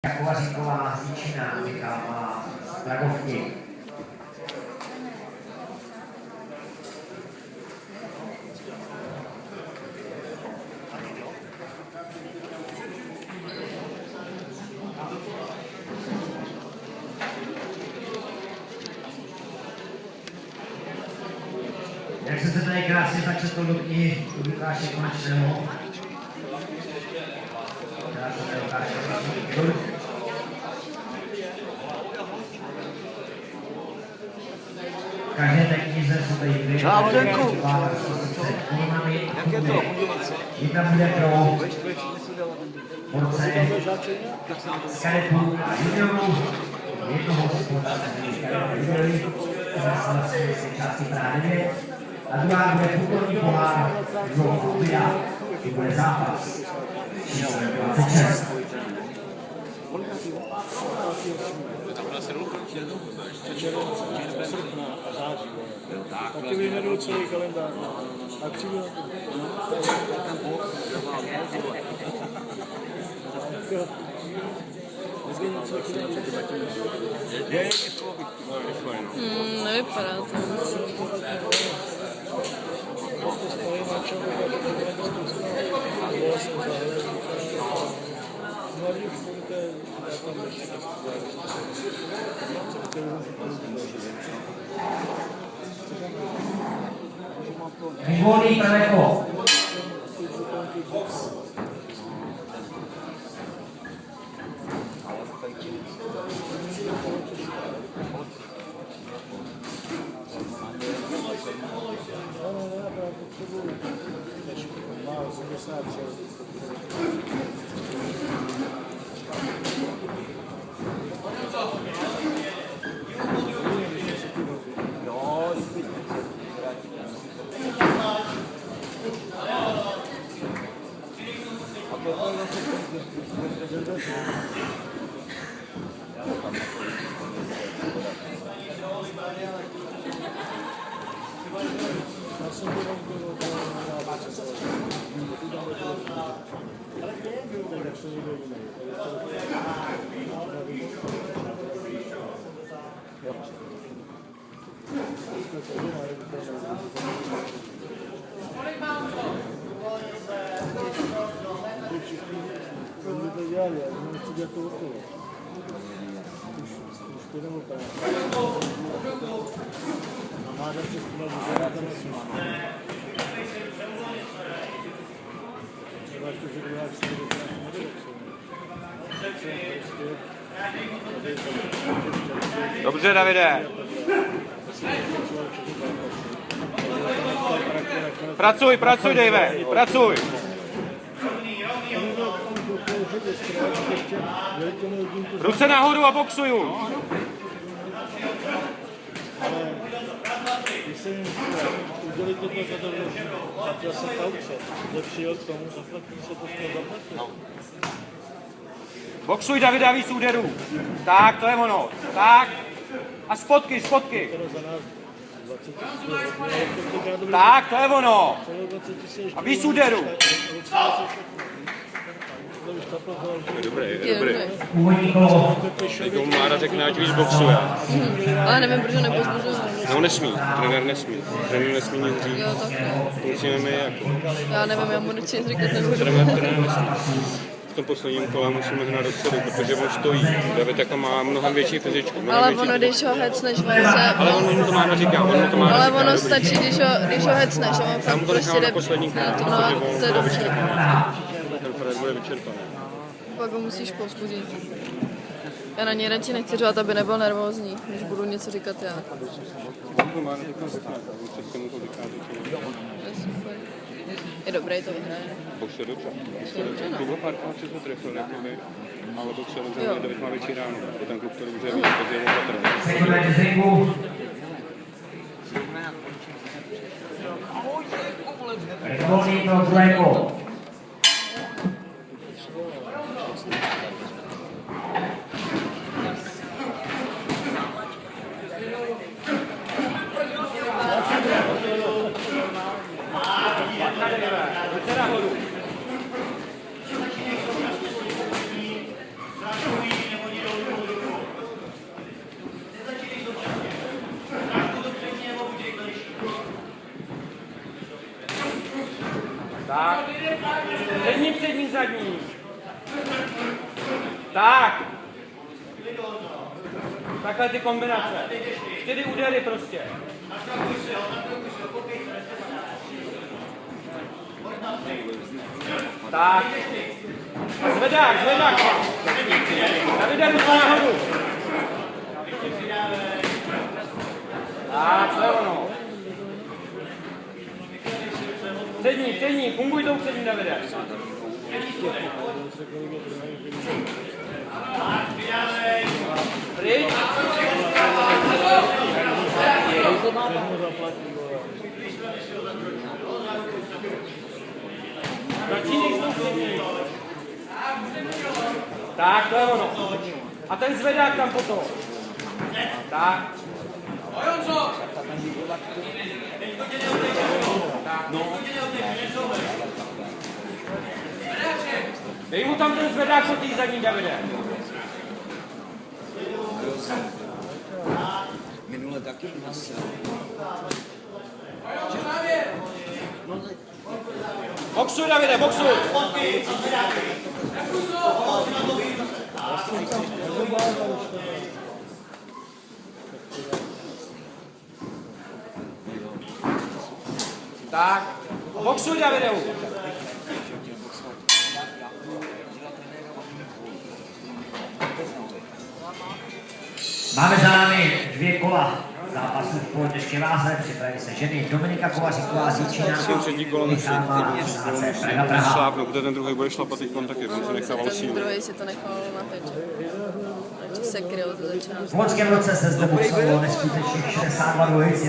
Kovaříková, Zíčina, Michal Malá, Dragovky. Jak se tady krásně začetl do knihy Lukáše Konečného. V každé té knize jsou tady dvě kolonami. Jedna bude pro borce z kadetů a juniorů, jednoho z juniory, zase z části právě. A druhá bude kulturní pohár do Obia, to bude zápas. Číslo 26. Taky vyjmenuji celý kalendář. A přijdu nevypadá to. Výborný Preveko. Dobře, Davide. Pracuj, Dave, pracuj. Ruce nahoru a boxuju. Když se jim udělali toto zaplatil se kauce, že přijel k tomu, zaplatí se to skoro zaplatil. Boxuj, Davide, a víc úderů. Tak, to je ono. Tak. A spotky. Tak, to je ono. A víc úderů. Dobrý. Jako Mára řekne, ať víc boxuje. Ale nevím, proč ho nepozbuzuju. No nesmí, trenér nesmí nic říct. Jo, tak ne. To musíme my jako. Já nevím, já mu nic říkat nebudu. Trenér nesmí. V tom posledním kole musíme hnát dopředu, protože on stojí. David jako má mnohem větší fyzičku. Ale ono, když ho hecneš, on se... Ale on mu to má říká, Ale ono stačí, když ho hecneš, on fakt prostě jde... poslední kole, to je dobře. Ten Fred bude vyčerpaný. Pak ho musíš povzbudit. Já na něj radši nechci řovat, aby nebyl nervózní, když budu něco říkat já. Je dobrý, to vyhraje. Boxuje dobře. Klubu párkrát jsme trefili, ale boxuje dobře, David má větší ráno. Ten klub to dobře ví, to je opatrný. Výborný pro Preveko. Ruce nahoru. zadní. Tak. Takhle ty kombinace. 4 údery prostě. Tak. A zvedák. Davide, ruku nahoru. Tak, to je ono. Přední, funguj tou přední, Davide. Pryč. Začínej s tou přední. Tak, to je ono. A ten zvedák tam potom. Tak. Dej mu tam ten zvedák po tý zadní, Davide. Minule taky nás. Boxuj, Davide, boxuj. Tak, boxuj, Davide. Máme za námi 2 kola zápasu v polotěžké váze, připraví se ženy Dominika Kovaříková z Jičína, Třetí kolo musí Praha. šlápnout, protože ten druhý bude šlapat teď taky, on se nechával Ten sílu. druhý si to nechal na teď. Takže se kryl to začíná. V loňském roce se zde boxovalo neskutečných 62 dvojic,